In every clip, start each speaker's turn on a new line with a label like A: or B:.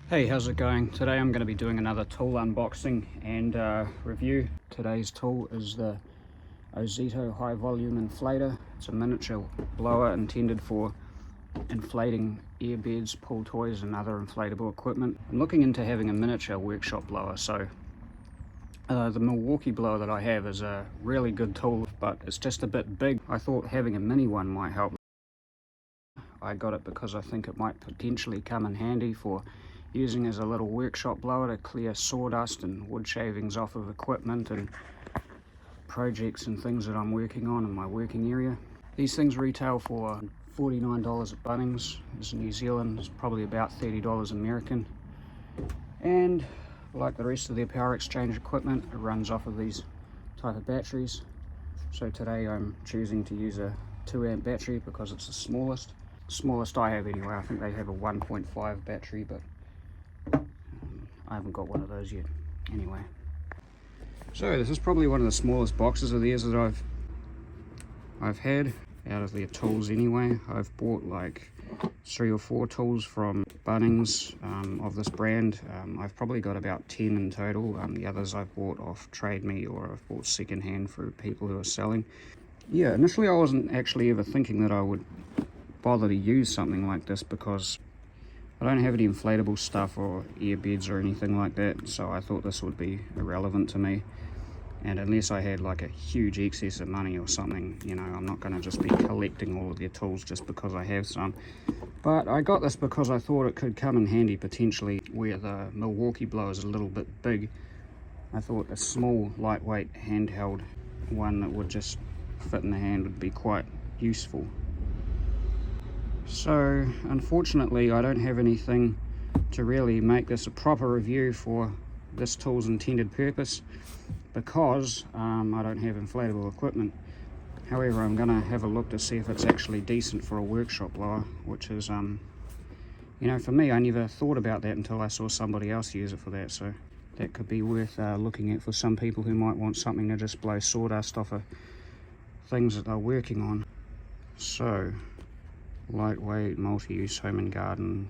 A: Hey, how's it going? Today I'm going to be doing another tool unboxing and review. Today's tool is the Ozito High Volume Inflator. It's a miniature blower intended for inflating earbeds, pool toys and other inflatable equipment. I'm looking into having a miniature workshop blower, so the Milwaukee blower that I have is a really good tool, but it's just a bit big. I thought having a mini one might help. I got it because I think it might potentially come in handy for using as a little workshop blower to clear sawdust and wood shavings off of equipment and projects and things that I'm working on in my working area. These things retail for $49 at Bunnings. This is New Zealand, it's probably about $30 American. And like the rest of their power exchange equipment, it runs off of these type of batteries. So today I'm choosing to use a 2 amp battery because it's the smallest I have anyway. I think they have a 1.5 battery, but I haven't got one of those yet. Anyway, so this is probably one of the smallest boxes of theirs that I've had out of their tools anyway. I've bought like 3 or 4 tools from Bunnings of this brand. I've probably got about 10 in total. The others I've bought off Trade Me, or I've bought secondhand for people who are selling. Yeah, initially I wasn't actually ever thinking that I would bother to use something like this because I don't have any inflatable stuff or earbeds or anything like that, so I thought this would be irrelevant to me. And unless I had like a huge excess of money or something, you know, I'm not going to just be collecting all of their tools just because I have some. But I got this because I thought it could come in handy potentially where the Milwaukee blower is a little bit big. I thought a small, lightweight, handheld one that would just fit in the hand would be quite useful. So unfortunately I don't have anything to really make this a proper review for this tool's intended purpose because I don't have inflatable equipment. However, I'm going to have a look to see if it's actually decent for a workshop blower, which is, you know, for me, I never thought about that until I saw somebody else use it for that, so that could be worth looking at for some people who might want something to just blow sawdust off of things that they're working on. So lightweight, multi-use, home and garden.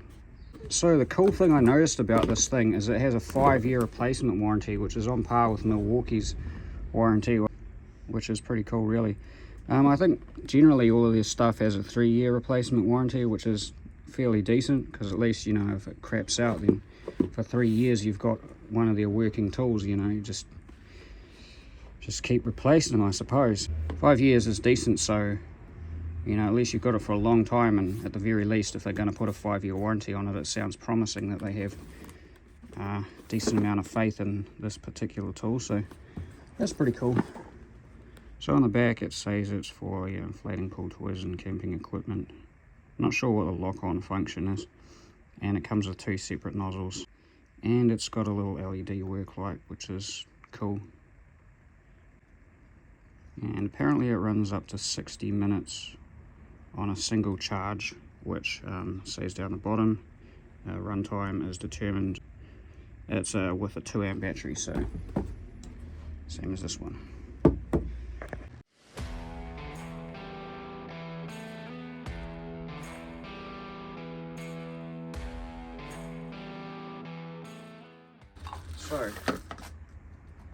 A: So the cool thing I noticed about this thing is it has a 5-year replacement warranty, which is on par with Milwaukee's warranty, which is pretty cool really. I think generally all of this stuff has a 3-year replacement warranty, which is fairly decent because at least, you know, if it craps out, then for 3 years you've got one of their working tools, you know, you just keep replacing them, I suppose. 5 years is decent, so you know, at least you've got it for a long time, and at the very least, if they're going to put a 5-year warranty on it, it sounds promising that they have a decent amount of faith in this particular tool, so that's pretty cool. So on the back it says it's for inflating pool toys and camping equipment. Not sure what the lock-on function is, and it comes with 2 separate nozzles, and it's got a little LED work light, which is cool. And apparently it runs up to 60 minutes on a single charge, which says down the bottom, runtime is determined. It's with a 2 amp battery, so same as this one. So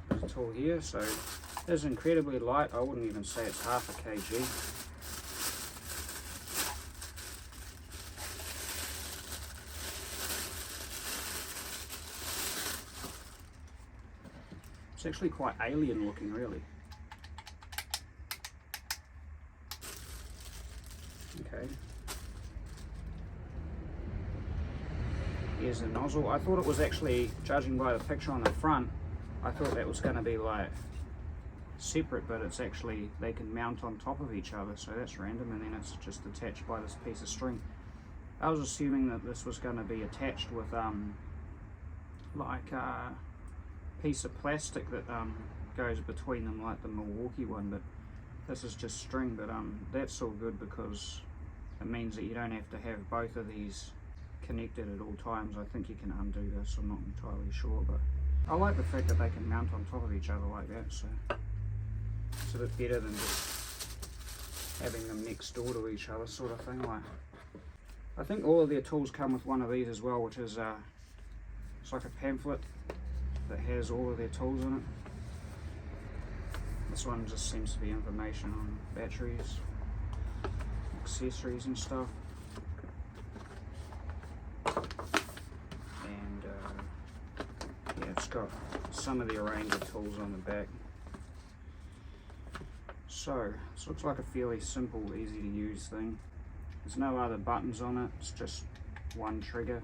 A: there's a tool here, so it's incredibly light. I wouldn't even say it's half a kg. It's actually quite alien looking, really. Okay. Here's the nozzle. I thought it was actually, judging by the picture on the front, I thought that was going to be like separate, but it's actually, they can mount on top of each other, so that's random, and then it's just attached by this piece of string. I was assuming that this was going to be attached with like a piece of plastic that goes between them like the Milwaukee one, but this is just string. But that's all good because it means that you don't have to have both of these connected at all times. I think you can undo this, I'm not entirely sure, but I like the fact that they can mount on top of each other like that, so it's a bit better than just having them next door to each other sort of thing. Like, I think all of their tools come with one of these as well, which is It's like a pamphlet that has all of their tools in it. This one just seems to be information on batteries, accessories and stuff. And yeah, it's got some of the Ranger tools on the back. So this looks like a fairly simple, easy to use thing. There's no other buttons on it, it's just one trigger.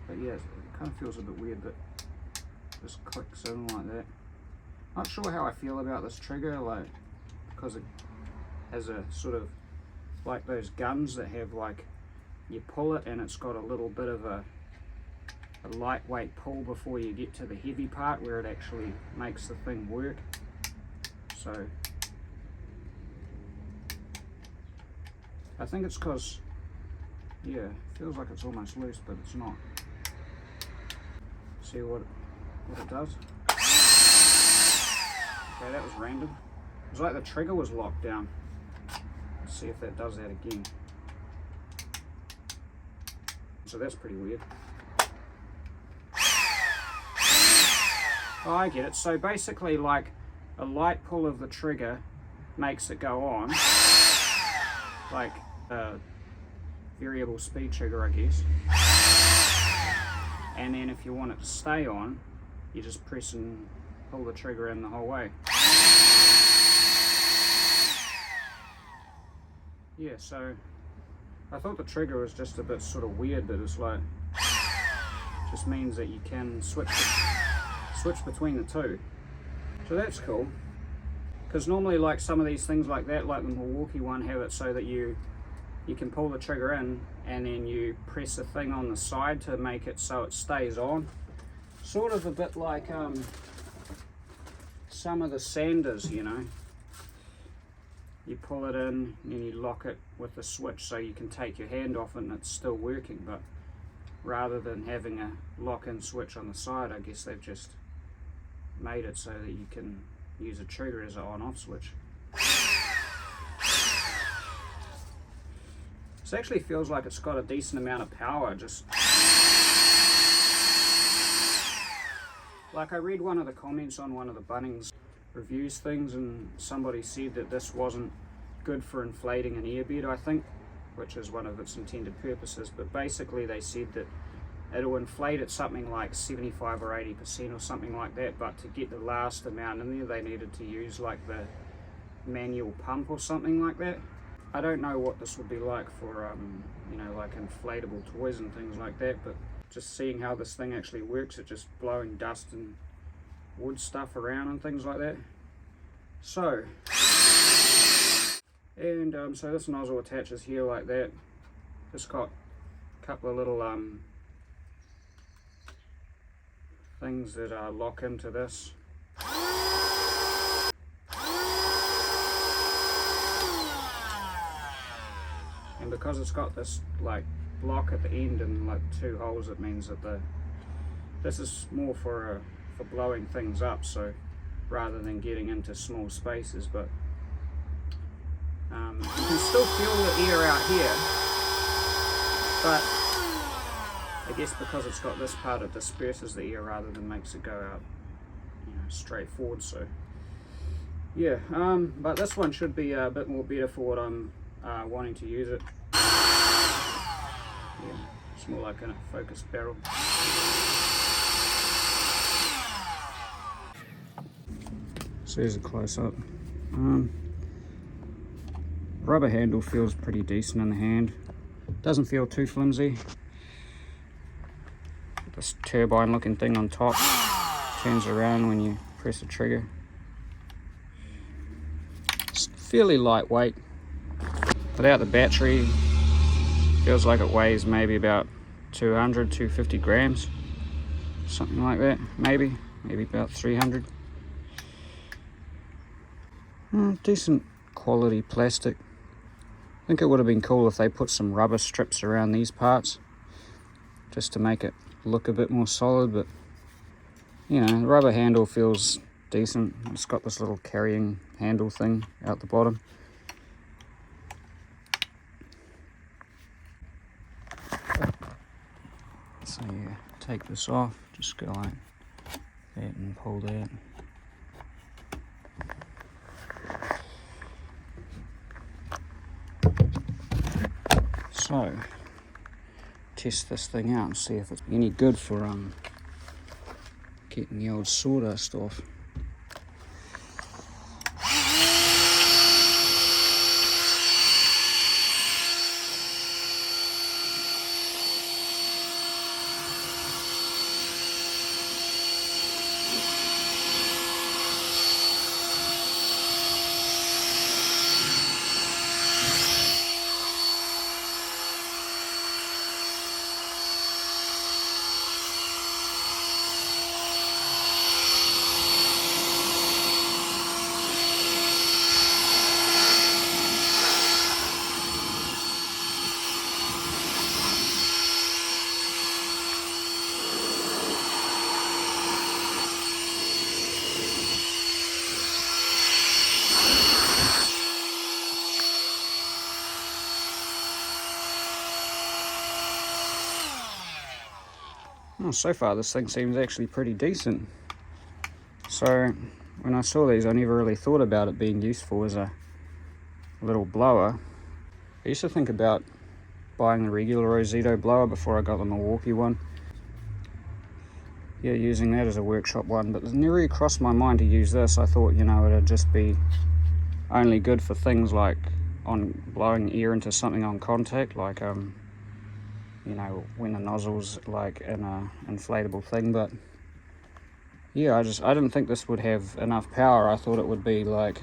A: But yeah, it kind of feels a bit weird that this clicks in like that. Not sure how I feel about this trigger, like, because it has a sort of like those guns that have, like, you pull it and it's got a little bit of a lightweight pull before you get to the heavy part where it actually makes the thing work. So I think it's because, yeah, it feels like it's almost loose, but it's not. See what it does? Okay, that was random. It was like the trigger was locked down. Let's see if that does that again. So that's pretty weird. Oh, I get it. So basically, like, a light pull of the trigger makes it go on, like a variable speed trigger, I guess. And then if you want it to stay on, you just press and pull the trigger in the whole way. Yeah, so I thought the trigger was just a bit sort of weird, but it's like, just means that you can switch between the two. So that's cool. Because normally, like, some of these things like that, like the Milwaukee one, have it so that you can pull the trigger in and then you press a thing on the side to make it so it stays on. Sort of a bit like some of the sanders, you know. You pull it in and you lock it with the switch so you can take your hand off it and it's still working. But rather than having a lock-in switch on the side, I guess they've just made it so that you can use a trigger as an on-off switch. This actually feels like it's got a decent amount of power. Just like, I read one of the comments on one of the Bunnings reviews things, and somebody said that this wasn't good for inflating an airbed, I think, which is one of its intended purposes. But basically they said that it'll inflate at something like 75 or 80% or something like that, but to get the last amount in there they needed to use like the manual pump or something like that. I don't know what this would be like for you know, like inflatable toys and things like that, but just seeing how this thing actually works, it just blowing dust and wood stuff around and things like that. So, and so this nozzle attaches here like that. Just got a couple of little things that lock into this. And because it's got this like block at the end and like two holes, it means that this is more for blowing things up, so rather than getting into small spaces. But you can still feel the air out here, but I guess because it's got this part, it disperses the air rather than makes it go out, you know, straight forward. So yeah, but this one should be a bit more better for what I'm wanting to use it. Yeah, it's more like a focused barrel. So here's a close-up. Rubber handle feels pretty decent in the hand. Doesn't feel too flimsy. This turbine looking thing on top turns around when you press the trigger. It's fairly lightweight. Without the battery, feels like it weighs maybe about 250 grams. Something like that, maybe about 300. Decent quality plastic. I think it would have been cool if they put some rubber strips around these parts just to make it look a bit more solid, but you know, the rubber handle feels decent. It's got this little carrying handle thing out the bottom. So yeah, take this off, just go like that and pull that. So, test this thing out and see if it's any good for getting the old sawdust off. Well, so far this thing seems actually pretty decent. So when I saw these, I never really thought about it being useful as a little blower. I used to think about buying the regular Ozito blower before I got the Milwaukee one. Yeah, using that as a workshop one, but it never really crossed my mind to use this. I thought, you know, it'd just be only good for things like on blowing air into something on contact, like you know, when the nozzle's like in a inflatable thing. But yeah, I didn't think this would have enough power. I thought it would be like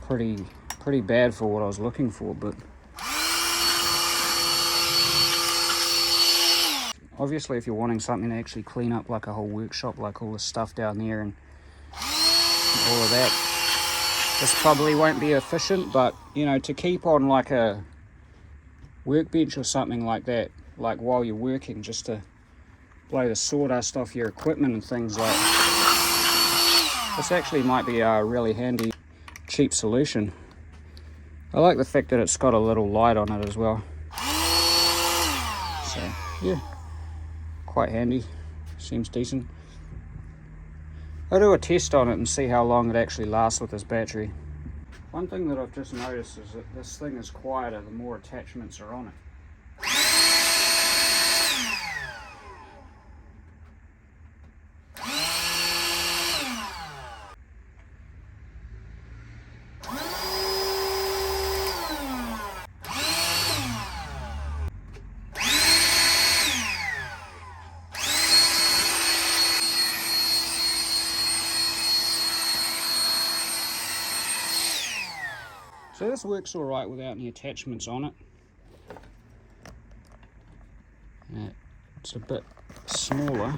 A: pretty bad for what I was looking for. But obviously if you're wanting something to actually clean up like a whole workshop, like all the stuff down there and all of that, this probably won't be efficient. But you know, to keep on like a workbench or something like that, like while you're working, just to blow the sawdust off your equipment and things like that, this actually might be a really handy, cheap solution. I like the fact that it's got a little light on it as well. So yeah, quite handy, seems decent. I'll do a test on it and see how long it actually lasts with this battery. One thing that I've just noticed is that this thing is quieter the more attachments are on it. So this works all right without any attachments on it. It's a bit smaller.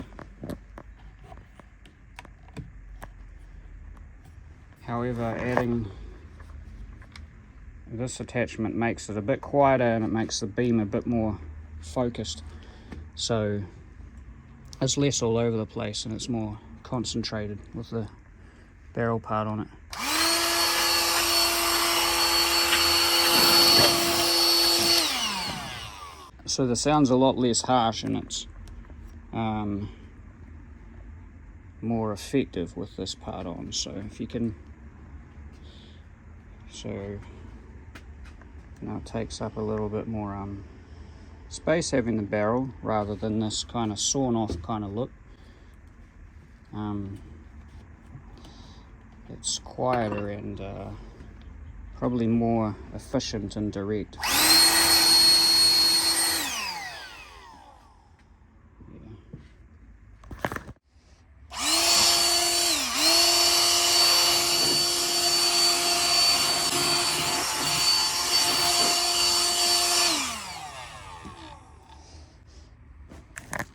A: However, adding this attachment makes it a bit quieter and it makes the beam a bit more focused. So it's less all over the place and it's more concentrated with the barrel part on it. So the sound's a lot less harsh and it's more effective with this part on. So if you can, so now it takes up a little bit more space having the barrel rather than this kind of sawn off kind of look. It's quieter and probably more efficient and direct.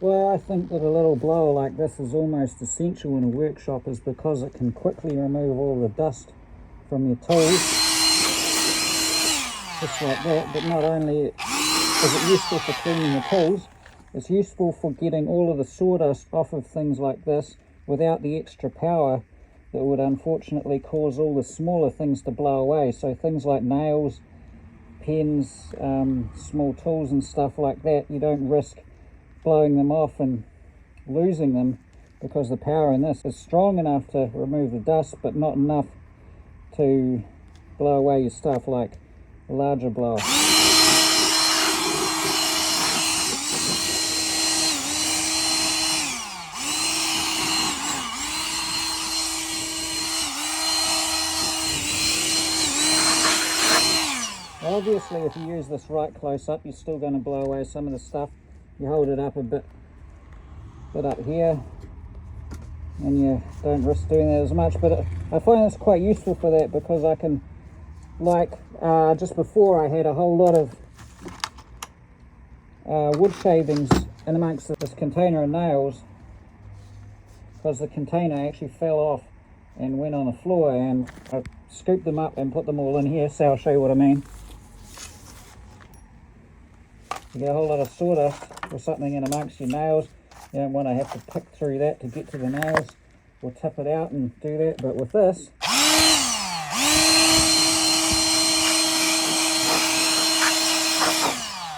A: Well, I think that a little blower like this is almost essential in a workshop, is because it can quickly remove all the dust from your tools, just like that. But not only is it useful for cleaning the tools, it's useful for getting all of the sawdust off of things like this without the extra power that would unfortunately cause all the smaller things to blow away. So things like nails, pens, small tools and stuff like that, you don't risk
B: blowing them off and losing them, because the power in this is strong enough to remove the dust but not enough to blow away your stuff like a larger blower. Obviously, if you use this right close up, you're still going to blow away some of the stuff. You hold it up a bit up here, and you don't risk doing that as much. But I find it's quite useful for that, because I can, like just before, I had a whole lot of wood shavings in amongst this container of nails, because the container actually fell off and went on the floor, and I scooped them up and put them all in here. So I'll show you what I mean. You get a whole lot of sawdust or something in amongst your nails. You don't want to have to pick through that to get to the nails, or tip it out and do that. But with this,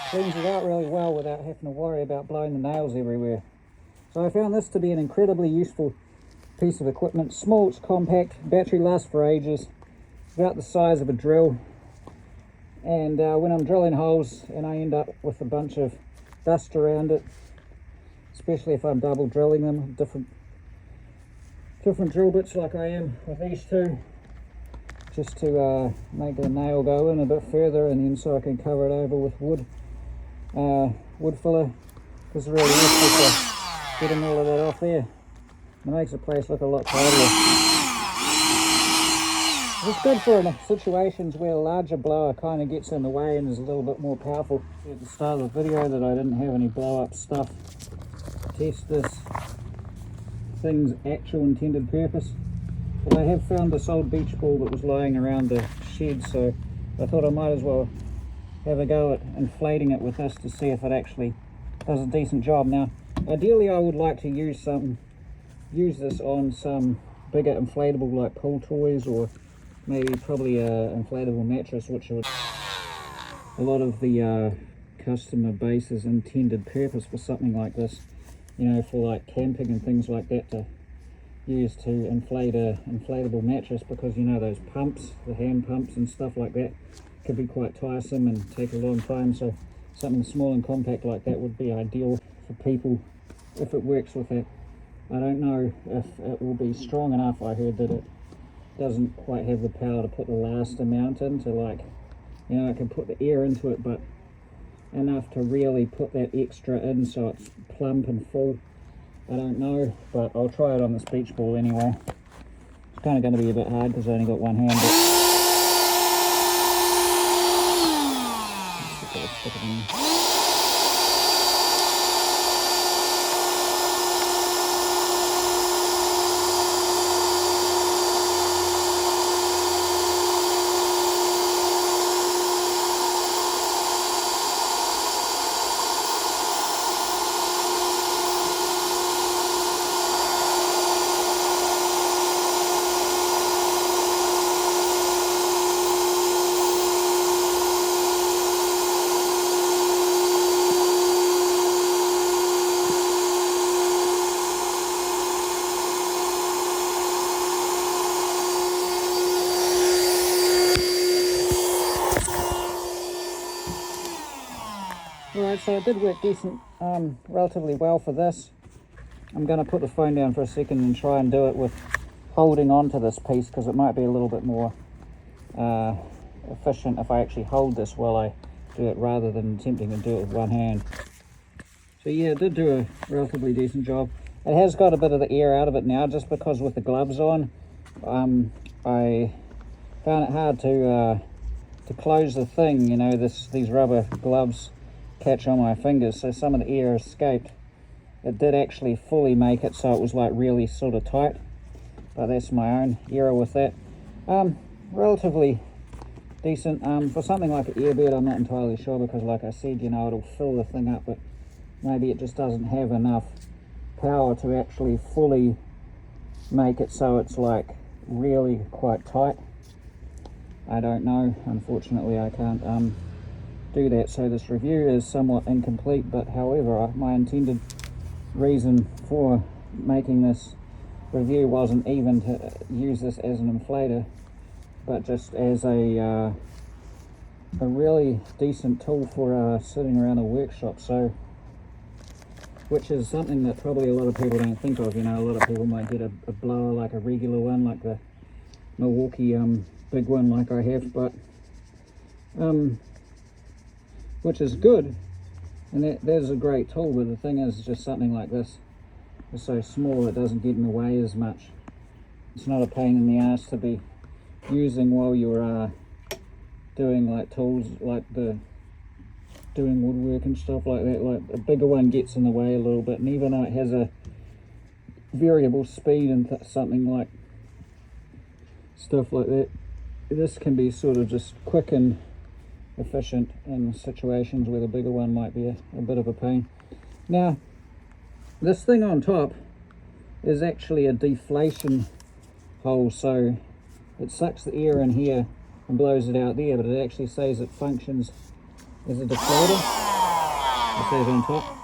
B: cleans it out really well without having to worry about blowing the nails everywhere. So I found this to be an incredibly useful piece of equipment. Small, it's compact, battery lasts for ages, about the size of a drill. And when I'm drilling holes and I end up with a bunch of dust around it, especially if I'm double drilling them, different drill bits like I am with these two, just to make the nail go in a bit further, and then so I can cover it over with wood filler. This is really useful for getting all of that off there. It makes the place look a lot tidier. It's good for situations where a larger blower kind of gets in the way and is a little bit more powerful. At the start of the video that I didn't have any blow up stuff. Test this thing's actual intended purpose. But I have found this old beach ball that was lying around the shed, so I thought I might as well have a go at inflating it with this to see if it actually does a decent job. Now, ideally I would like to use this on some bigger inflatable like pool toys, or maybe probably a inflatable mattress, which would a lot of the customer base's intended purpose for something like this, you know, for like camping and things like that, to use to inflate a inflatable mattress, because you know those pumps, the hand pumps and stuff like that, could be quite tiresome and take a long time. So something small and compact like that would be ideal for people if it works with that. I don't know if it will be strong enough. I heard that it doesn't quite have the power to put the last amount in, to, like, you know, I can put the air into it, but enough to really put that extra in so it's plump and full. I don't know, but I'll try it on this beach ball anyway. It's kind of going to be a bit hard because I only got one hand, but let's stick it in. Alright, so it did work relatively well for this. I'm going to put the phone down for a second and try and do it with holding on to this piece, because it might be a little bit more efficient if I actually hold this while I do it, rather than attempting to do it with one hand. So yeah, it did do a relatively decent job. It has got a bit of the air out of it now, just because with the gloves on, I found it hard to close the thing. You know, these rubber gloves catch on my fingers, so some of the air escaped. It did actually fully make it so it was like really sort of tight, but that's my own error with that. Relatively decent. For something like an earbud, I'm not entirely sure, because like I said, you know, it'll fill the thing up, but maybe it just doesn't have enough power to actually fully make it so it's like really quite tight. I don't know, unfortunately I can't do that. So this review is somewhat incomplete, but however, my intended reason for making this review wasn't even to use this as an inflator, but just as a really decent tool for sitting around a workshop. So, which is something that probably a lot of people don't think of. You know, a lot of people might get a blower like a regular one, like the Milwaukee big one like I have, but which is good, and that is a great tool. But the thing is, just something like this is so small it doesn't get in the way as much. It's not a pain in the ass to be using while you're doing like tools like doing woodwork and stuff like that. Like a bigger one gets in the way a little bit, and even though it has a variable speed and something like stuff like that, this can be sort of just quick and efficient in situations where the bigger one might be a bit of a pain. Now this thing on top is actually a deflation hole, so it sucks the air in here and blows it out there, but it actually says it functions as a deflator. It says on top.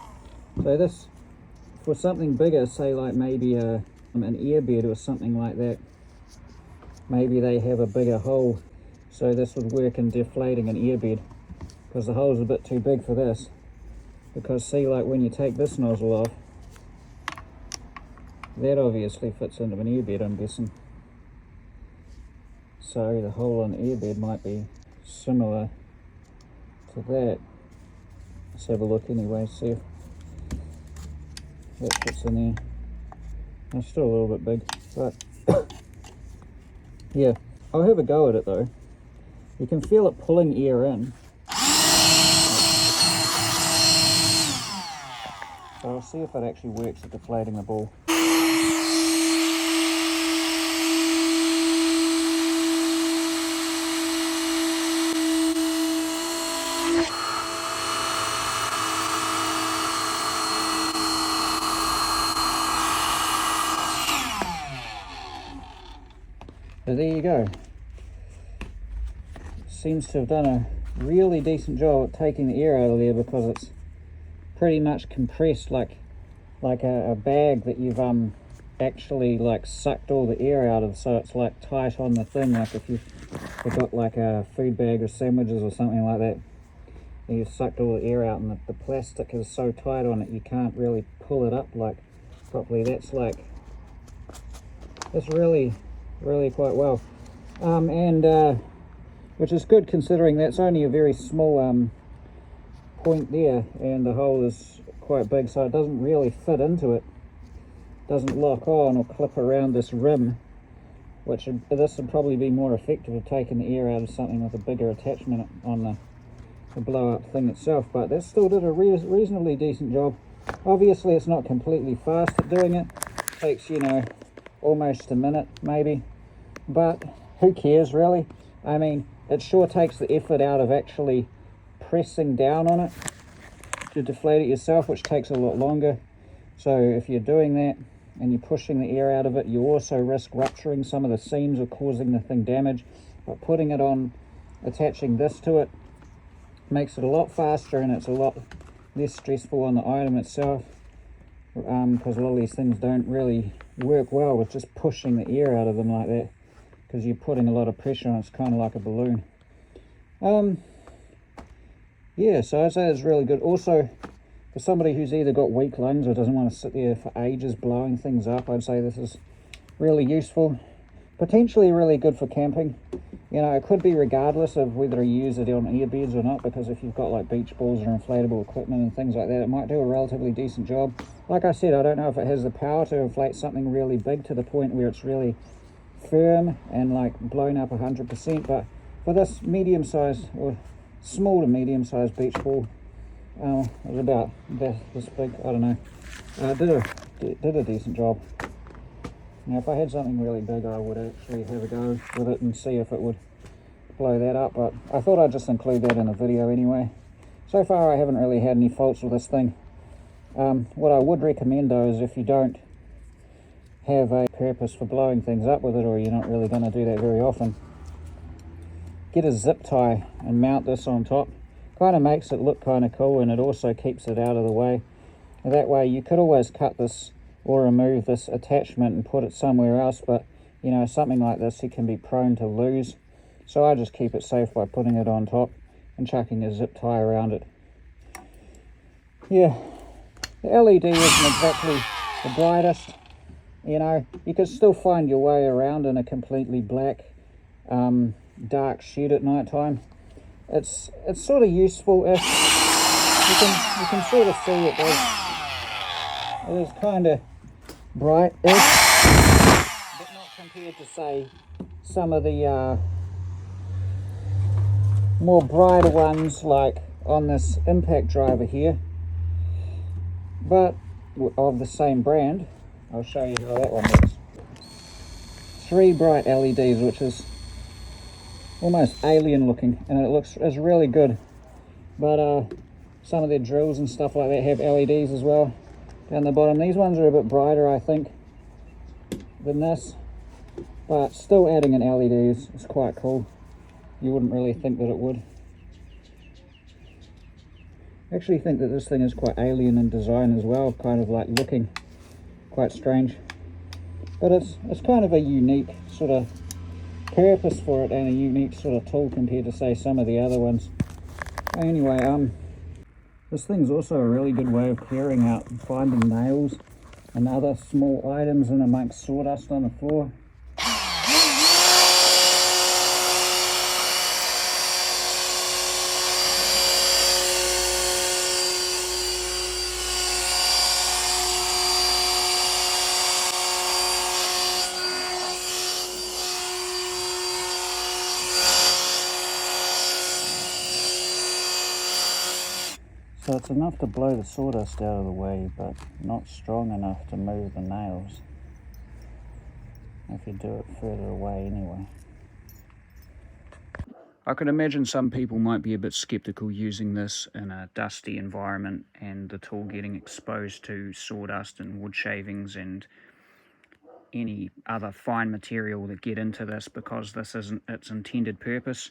B: So this, for something bigger, say like maybe an airbed or something like that, maybe they have a bigger hole, so this would work in deflating an airbed, because the hole's a bit too big for this. Because see, like when you take this nozzle off, that obviously fits into an airbed, I'm guessing. So the hole on the airbed might be similar to that. Let's have a look anyway, see if that fits in there. It's still a little bit big, but yeah, I'll have a go at it though. You can feel it pulling air in. So I'll see if it actually works at deflating the ball. So there you go. Seems to have done a really decent job at taking the air out of there, because it's pretty much compressed like a bag that you've actually like sucked all the air out of. So it's like tight on the thing, like if you've got like a food bag or sandwiches or something like that, and you've sucked all the air out, and the plastic is so tight on it you can't really pull it up like properly. That's really quite well, and which is good considering that's only a very small point there, and the hole is quite big, so it doesn't really fit into it, doesn't lock on or clip around this rim, which this would probably be more effective at taking the air out of something with a bigger attachment on the blow up thing itself. But that still did a reasonably decent job. Obviously it's not completely fast at doing it, takes, you know, almost a minute maybe, but who cares really? I mean, it sure takes the effort out of actually pressing down on it to deflate it yourself, which takes a lot longer. So if you're doing that and you're pushing the air out of it, you also risk rupturing some of the seams or causing the thing damage. But putting it on, attaching this to it, makes it a lot faster, and it's a lot less stressful on the item itself, because a lot of these things don't really work well with just pushing the air out of them like that, because you're putting a lot of pressure on it. It's kind of like a balloon. Yeah, so I'd say it's really good. Also, for somebody who's either got weak lungs or doesn't want to sit there for ages blowing things up, I'd say this is really useful. Potentially really good for camping. You know, it could be regardless of whether you use it on earbeds or not, because if you've got like beach balls or inflatable equipment and things like that, it might do a relatively decent job. Like I said, I don't know if it has the power to inflate something really big to the point where it's really firm and like blown up 100%, but for this medium-sized or small to medium-sized beach ball, it was about this big, I don't know, did a decent job. Now if I had something really big, I would actually have a go with it and see if it would blow that up, but I thought I'd just include that in the video anyway. So far I haven't really had any faults with this thing. What I would recommend though is if you don't have a purpose for blowing things up with it, or you're not really going to do that very often, get a zip tie and mount this on top, Kind of makes it look kind of cool, and it also keeps it out of the way. And that way you could always cut this or remove this attachment and put it somewhere else, but you know, something like this it can be prone to lose. So I just keep it safe by putting it on top and chucking a zip tie around it. Yeah, the LED isn't exactly the brightest. You know, you can still find your way around in a completely black, dark shed at night time. It's sort of useful if you can sort of see it is kind of bright-ish, but not compared to, say, some of the more brighter ones like on this impact driver here, but of the same brand. I'll show you how that one looks. 3 bright LEDs, which is almost alien looking, and it's really good. But some of their drills and stuff like that have LEDs as well down the bottom. These ones are a bit brighter, I think, than this, but still adding an LED is quite cool. You wouldn't really think that it would. I actually think that this thing is quite alien in design as well, kind of like looking quite strange. But it's kind of a unique sort of purpose for it, and a unique sort of tool compared to, say, some of the other ones. Anyway, this thing's also a really good way of clearing out and finding nails and other small items in amongst sawdust on the floor. So it's enough to blow the sawdust out of the way, but not strong enough to move the nails if you do it further away anyway.
A: I could imagine some people might be a bit skeptical using this in a dusty environment and the tool getting exposed to sawdust and wood shavings and any other fine material that get into this, because this isn't its intended purpose.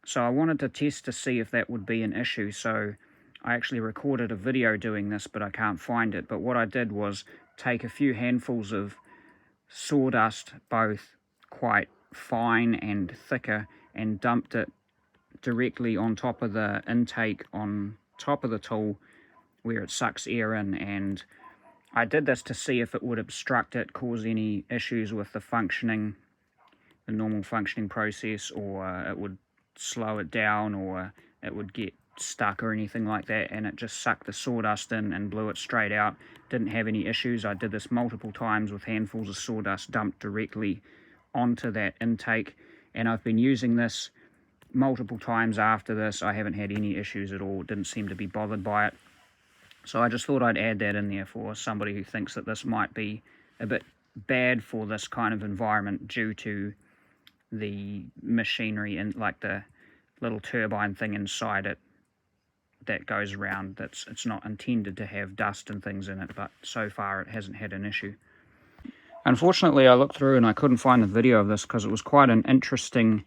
A: So I wanted to test to see if that would be an issue. So I actually recorded a video doing this, but I can't find it. But what I did was take a few handfuls of sawdust, both quite fine and thicker, and dumped it directly on top of the intake on top of the tool where it sucks air in. And I did this to see if it would obstruct it, cause any issues with the normal functioning process, or it would slow it down, or it would get stuck or anything like that. And it just sucked the sawdust in and blew it straight out. Didn't have any issues. I did this multiple times with handfuls of sawdust dumped directly onto that intake, and I've been using this multiple times after this. I haven't had any issues at all. Didn't seem to be bothered by it. So I just thought I'd add that in there for somebody who thinks that this might be a bit bad for this kind of environment due to the machinery and like the little turbine thing inside it that goes around. It's not intended to have dust and things in it, but so far it hasn't had an issue. Unfortunately, I looked through and I couldn't find a video of this because it was quite an interesting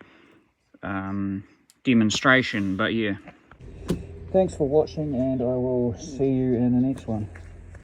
A: demonstration, but yeah.
B: Thanks for watching, and I will see you in the next one.